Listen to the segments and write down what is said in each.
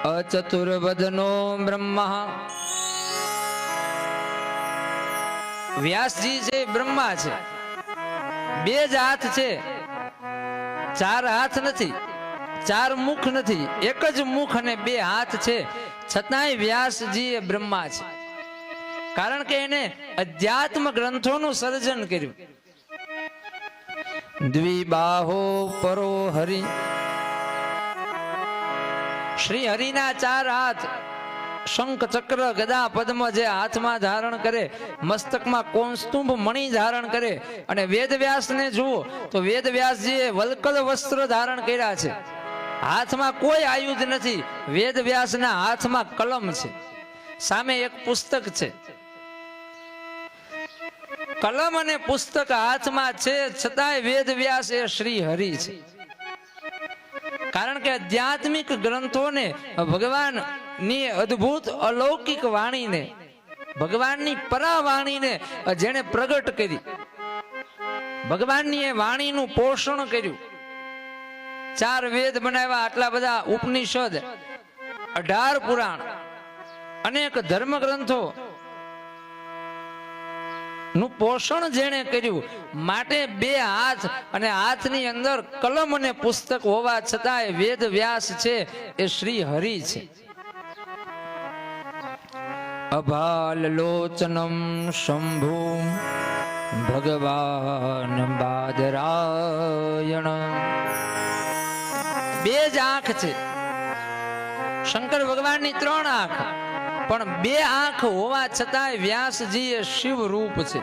અચતુર્વદનો બ્રહ્મા. વ્યાસજી છે બ્રહ્મા છે, બે જ હાથ છે, ચાર હાથ નથી, ચાર મુખ નથી, એક જ મુખ અને બે હાથ છે, છતાંય વ્યાસજી એ બ્રહ્મા છે. કારણ કે એને અધ્યાત્મ ગ્રંથોનું સર્જન કર્યું. દ્વિબાહો પરો હરિ, શ્રી હરિના ચાર હાથ, શંખ ચક્ર ગદા પદ્મ જે હાથમાં ધારણ કરે, મસ્તકમાં કૌસ્તુભ મણિ ધારણ કરે. અને વેદવ્યાસને જુઓ તો વેદવ્યાસજીએ વલ્કલ વસ્ત્ર ધારણ કર્યા છે, હાથમાં કોઈ આયુધ નથી. વેદવ્યાસના હાથમાં કલમ છે, સામે એક પુસ્તક છે. કલમ અને પુસ્તક હાથમાં છે, છતાંય વેદવ્યાસ એ શ્રી હરિ છે. કારણ કે આધ્યાત્મિક ગ્રંથોને ભગવાન ની અદ્ભુત અલૌકિક વાણીને, ભગવાનની પરાવાણીને જેને પ્રગટ કરી, ભગવાનની એ વાણીનું પોષણ કર્યું. ચાર વેદ બનાવ્યા, આટલા બધા ઉપનિષદ, 18 પુરાણ, અનેક ધર્મ ગ્રંથો નું પોષણ જેણે કર્યું. માટે બે હાથ અને હાથની અંદર કલમ અને પુસ્તક હોવા છતાંય વેદ વ્યાસ છે એ શ્રી હરિ છે. અભાલ લોચનમ શંભુ ભગવાન બાદરાયણ. બે જ આંખ છે, શંકર ભગવાનની 3 આંખ, પણ બે આંખ હોવા છતાંય વ્યાસજી એ શિવ રૂપ છે.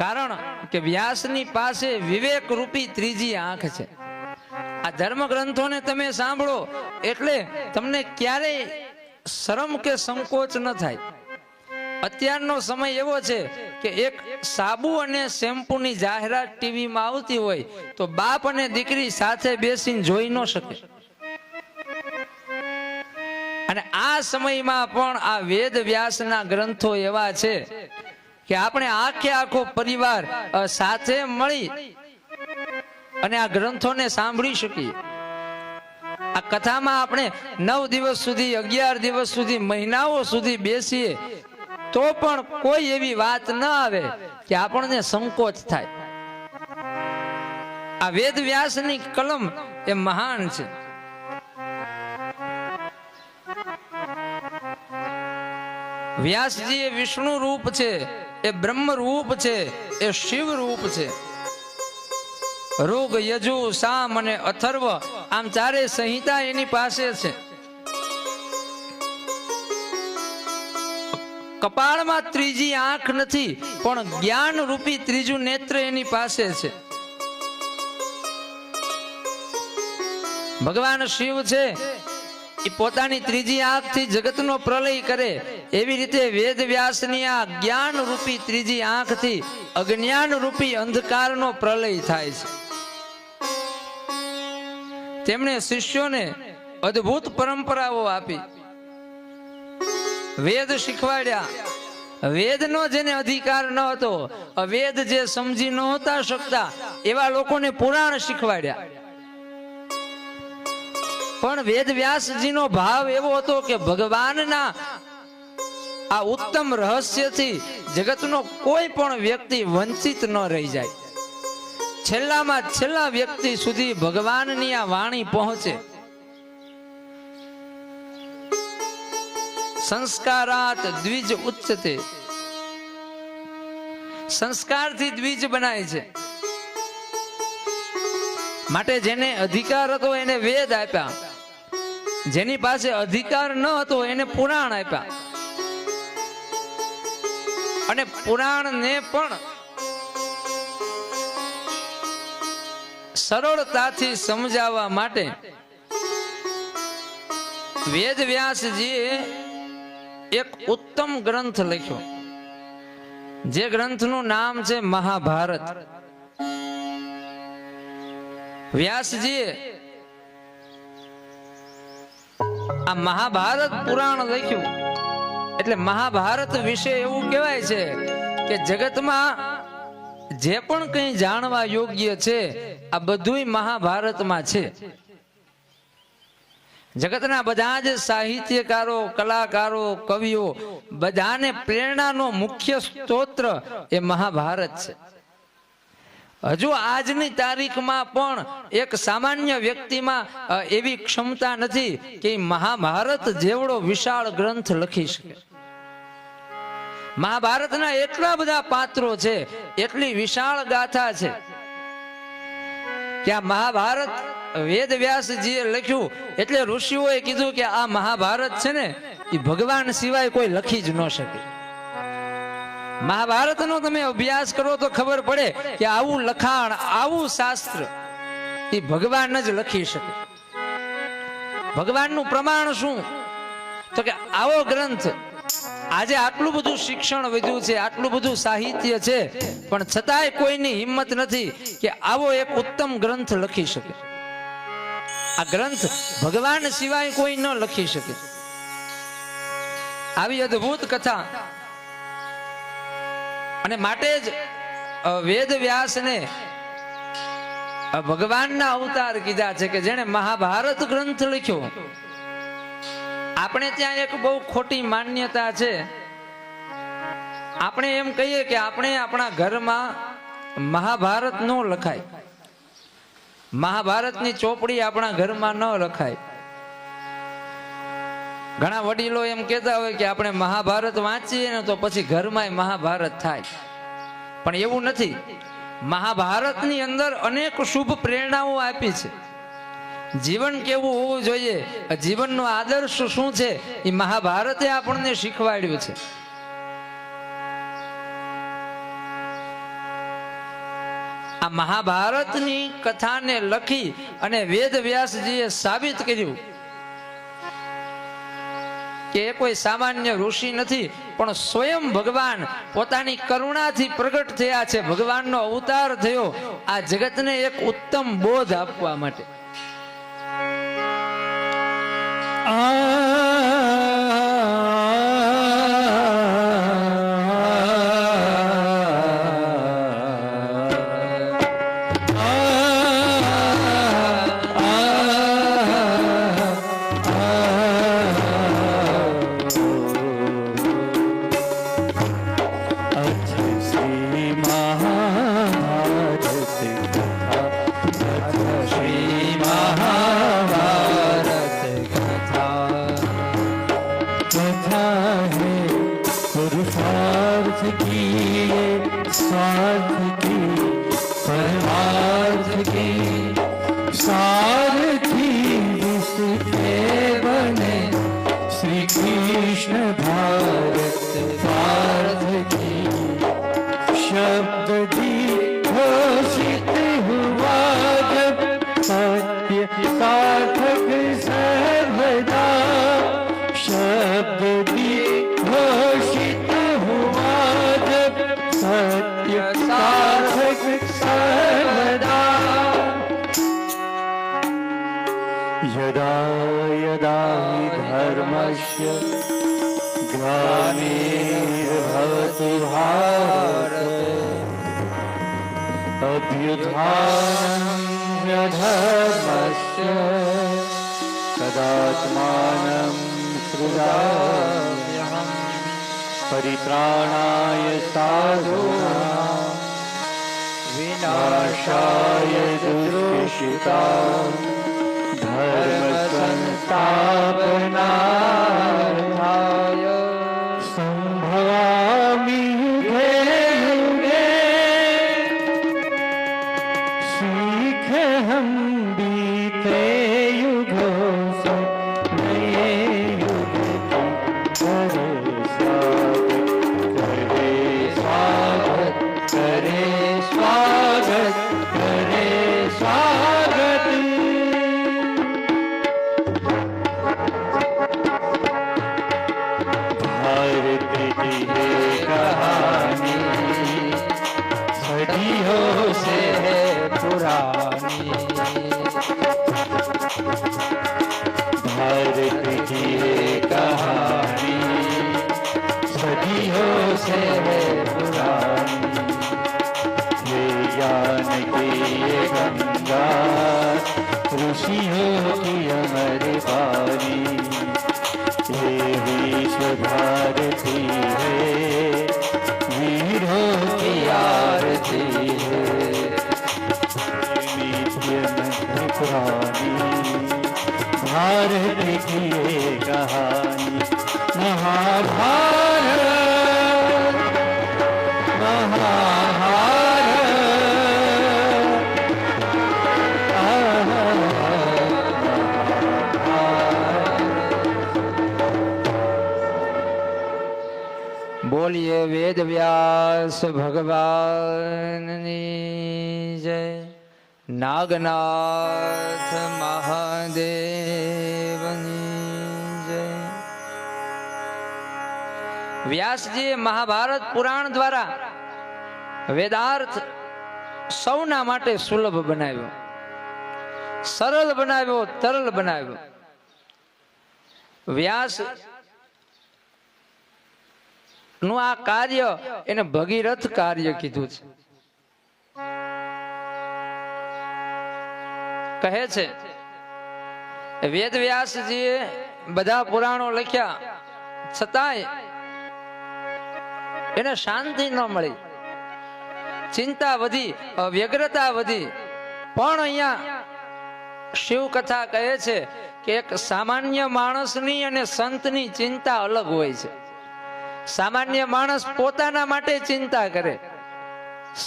કારણ કે વ્યાસની પાસે વિવેક રૂપી ત્રીજી આંખ છે. આ ધર્મ ગ્રંથોને તમે સાંભળો એટલે તમને ક્યારેય શરમ કે સંકોચ ન થાય. અત્યારનો સમય એવો છે કે એક સાબુ અને શેમ્પૂની જાહેરાત ટીવીમાં આવતી હોય તો બાપ અને દીકરી સાથે બેસીને જોઈ ન શકે. અને આ સમયમાં પણ આ વેદ વ્યાસના ગ્રંથો એવા છે કે આપણે આખે આખો પરિવાર સાથે મળી અને આ ગ્રંથોને સાંભળી શકીએ. આ કથામાં આપણે 9 દિવસ સુધી, 11 દિવસ સુધી, મહિનાઓ સુધી બેસીએ તો પણ કોઈ એવી વાત ન આવે કે આપણને સંકોચ થાય. આ વેદ વ્યાસની કલમ એ મહાન છે. વ્યાસજી એ વિષ્ણુ રૂપ છે, એ બ્રહ્મ રૂપ છે, એ શિવ રૂપ છે. ઋગ, યજુ, સામ અને અથર્વ આમ ચારે સંહિતા એની પાસે છે. કપાળમાં ત્રીજી આંખ નથી, પણ જ્ઞાન રૂપી ત્રીજું નેત્ર એની પાસે છે. ભગવાન શિવ છે એ પોતાની ત્રીજી આંખથી જગતનો પ્રલય કરે, એવી રીતે વેદ વ્યાસની આ જ્ઞાન રૂપી ત્રીજી આંખથી અજ્ઞાન રૂપી અંધકારનો પ્રલય થાય છે. તેમણે શિષ્યોને અદ્ભુત પરંપરાઓ આપી, વેદ શીખવાડ્યા. વેદનો જેને અધિકાર ન હતો, વેદ જે સમજી નહોતા શકતા એવા લોકોને પુરાણ શીખવાડ્યા. પણ વેદ વ્યાસજીનો ભાવ એવો હતો કે ભગવાનના આ ઉત્તમ રહસ્યથી જગતનો કોઈ પણ વ્યક્તિ વંચિત ન રહી જાય. છેલ્લામાં છેલ્લા વ્યક્તિ સુધી ભગવાનની આ વાણી પહોંચે. સંસ્કારાત દ્વિજ ઉચ્ચતે, સંસ્કારથી દ્વિજ બનાય છે. માટે જેને અધિકાર હતો એને વેદ આપ્યા, જેની પાસે અધિકાર ન હતો એને પુરાણ આપ્યા. અને પુરાણને પણ સરળતાથી સમજાવવા માટે વેદ વ્યાસજીએ એક ઉત્તમ ગ્રંથ લખ્યો, જે ગ્રંથનું નામ છે મહાભારત. વ્યાસજીએ આ મહાભારત પુરાણ લખ્યું. એટલે મહાભારત વિશે એવું કહેવાય છે કે જગતમાં જે પણ કંઈ જાણવા યોગ્ય છે આ બધુંય મહાભારતમાં છે. જગતના બધા જ સાહિત્યકારો, કલાકારો, કવિઓ બધાને પ્રેરણાનો મુખ્ય સ્ત્રોત્ર એ મહાભારત છે. હજુ આજની તારીખમાં પણ એક સામાન્ય વ્યક્તિમાં એવી ક્ષમતા નથી કે મહાભારત જેવડો વિશાળ ગ્રંથ લખી શકે. મહાભારતના એટલા બધા પાત્રો છે, એટલી વિશાળ ગાથા છે કે આ મહાભારત વેદ વ્યાસજીએ લખ્યું એટલે ઋષિઓએ કીધું કે આ મહાભારત છે ને એ ભગવાન સિવાય કોઈ લખી જ ન શકે. મહાભારતનો તમે અભ્યાસ કરો તો ખબર પડે કે આવું લખાણ, આવું શાસ્ત્ર એ ભગવાન જ લખી શકે. ભગવાનનું પ્રમાણ શું? તો કે આવો ગ્રંથ, આજે આટલું બધું શિક્ષણ વધ્યું છે, આટલું બધું સાહિત્ય છે, પણ છતાંય કોઈની હિંમત નથી કે આવો એક ઉત્તમ ગ્રંથ લખી શકે. આ ગ્રંથ ભગવાન સિવાય કોઈ ન લખી શકે. આવી અદ્ભુત કથા, અને માટે જ વેદ વ્યાસને ભગવાનના અવતાર કીધા છે કે જેણે મહાભારત ગ્રંથ લખ્યો. આપણે ત્યાં એક બહુ ખોટી માન્યતા છે. આપણે એમ કહીએ કે આપણે આપણા ઘરમાં મહાભારત ન લખાય, મહાભારતની ચોપડી આપણા ઘરમાં ન લખાય. ઘણા વડીલો એમ કહેતા હોય કે આપણે મહાભારત વાંચીએ ને તો પછી ઘરમાં મહાભારત થાય, પણ એવું નથી. મહાભારતની અંદર અનેક શુભ પ્રેરણાઓ આપી છે. જીવન કેવું હોવું જોઈએ, જીવનનો આદર્શ શું છે, એ મહાભારતે આપણને શીખવાડ્યું છે. આ મહાભારતની કથાને લખી અને વેદ વ્યાસજીએ સાબિત કર્યું કે એ કોઈ સામાન્ય ઋષિ નથી, પણ સ્વયં ભગવાન પોતાની કરુણાથી પ્રગટ થયા છે. ભગવાનનો અવતાર થયો આ જગતને એક ઉત્તમ બોધ આપવા માટે. यदा यदा हि धर्मस्य ग्लानिर्भवति भारत अभ्युत्थानमधर्मस्य तदात्मानं सृजाम्यहं परित्राणाय साधूनां विनाशाय दुष्कृतां धर्म संस्थापनार्थाय संभवामि युगे युगे सीखे हम बीते युगों से नए युग करे स्वागत करे स्वागत करे स्वागत सदियों से है पुरानी भारत की है कहानी सदियों से है पुरानी ये विचार ऋषियों की अमर बानी ये विश्व भारती है वीरों की आरती है नित्य मंत्र पुरानी भारत की ये कहानी महाभारत બોલીએ વેદ વ્યાસ ભગવાનની જય નાગનાથ મહાદેવની જય વ્યાસજીએ મહાભારત પુરાણ દ્વારા વેદાર્થ સૌના માટે સુલભ બનાવ્યો, સરળ બનાવ્યો, તરલ બનાવ્યો. વ્યાસ નું આ કાર્ય એને ભગીરથ કાર્ય કીધું છે. કહે છે વેદ વ્યાસજીએ બધા પુરાણો લખ્યા છતાંય એને શાંતિ ન મળી, ચિંતા વધી, વ્યગ્રતા વધી. પણ અહીંયા શિવ કથા કહે છે કે એક સામાન્ય માણસની અને સંતની ચિંતા અલગ હોય છે. સામાન્ય માણસ પોતાના માટે ચિંતા કરે,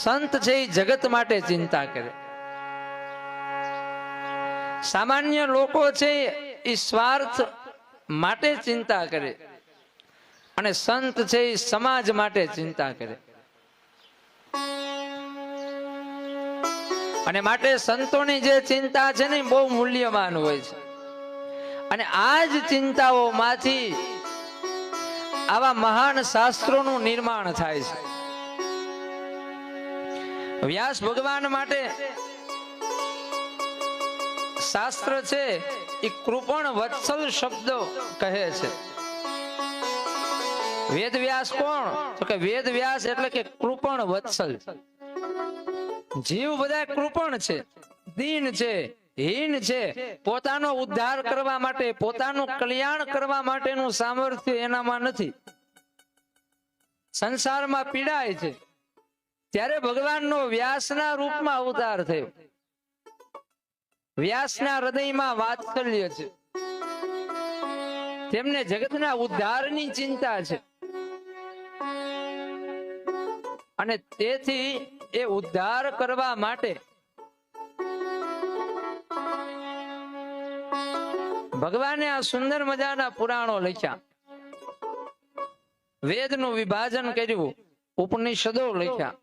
સંત છે એ જગત માટે ચિંતા કરે. સામાન્ય લોકો છે એ સ્વાર્થ માટે ચિંતા કરે અને સંત છે એ સમાજ માટે ચિંતા કરે. અને માટે સંતોની જે ચિંતા છે ને બહુ મૂલ્યવાન હોય છે. અને આ જ ચિંતાઓમાંથી આવા મહાન શાસ્ત્રોનું નિર્માણ થાય છે. વ્યાસ ભગવાન માટે શાસ્ત્ર છે એ કૃપણ વત્સલ શબ્દો કહે છે. વેદ વ્યાસ કોણ? તો કે વેદ વ્યાસ એટલે કે કૃપણ વત્સલ. જીવ બધા કૃપણ છે, દીન છે, હીન છે. પોતાનો ઉદ્ધાર કરવા માટે, પોતાનું કલ્યાણ કરવા માટેનું સામર્થ્ય એનામાં નથી. સંસારમાં પીડાય છે. ત્યારે ભગવાનનો વ્યાસના રૂપમાં અવતાર થયો. વ્યાસના હૃદયમાં વાત્સલ્ય છે, તેમને જગતના ઉદ્ધારની ચિંતા છે. અને તેથી એ ઉદ્ધાર કરવા માટે ભગવાને આ સુંદર મજાના પુરાણો લખ્યા, વેદનું વિભાજન કર્યું, ઉપનિષદો લખ્યા.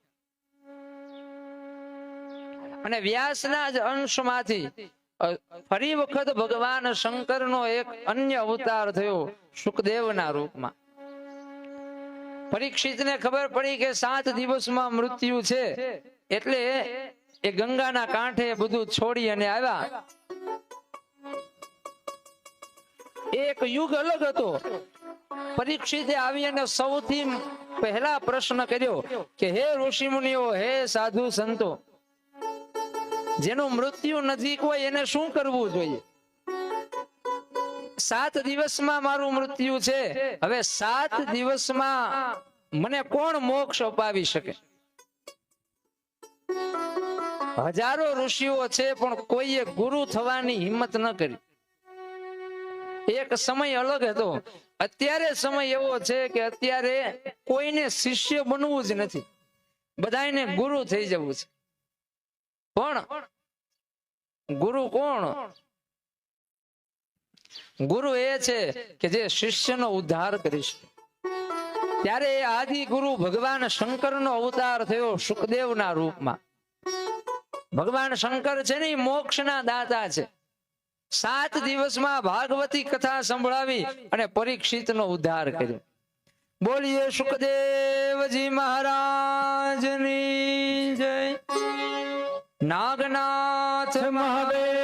અને વ્યાસના જ અંશમાંથી ફરી વખત ભગવાન શંકરનો એક અન્ય અવતાર થયો શુકદેવના રૂપમાં. પરીક્ષિતને ખબર પડી કે 7 દિવસમાં મૃત્યુ છે, એટલે એ ગંગાના કાંઠે બધું છોડી અને આવ્યા. એક યુગ અલગ હતો. પરીક્ષિતે આવી અને સૌથી પહેલા પ્રશ્ન કર્યો કે હે ઋષિ મુનિઓ, હે સાધુ સંતો, જેનું મૃત્યુ નજીક હોય એને શું કરવું જોઈએ? 7 દિવસમાં મારું મૃત્યુ છે, હવે 7 દિવસમાં મને કોણ મોક્ષ અપાવી શકે? હજારો ઋષિઓ છે પણ કોઈએ ગુરુ થવાની હિંમત ન કરી. એક સમય અલગ હતો, અત્યારે સમય એવો છે કે અત્યારે કોઈને શિષ્ય બનવું જ નથી, બધાને ગુરુ થઈ જવું છે. પણ ગુરુ કોણ? ગુરુ એ છે કે જે શિષ્યનો ઉદ્ધાર કરી શકે. ત્યારે આદિ ગુરુ ભગવાન શંકરનો અવતાર થયો શુકદેવના રૂપમાં. ભગવાન શંકર છે ને મોક્ષના દાતા છે. 7 દિવસમાં ભાગવતી કથા સંભળાવી અને પરીક્ષિતનો ઉદ્ધાર કર્યો. બોલીએ શુકદેવજી મહારાજની જય. નાગનાથ મહાદેવ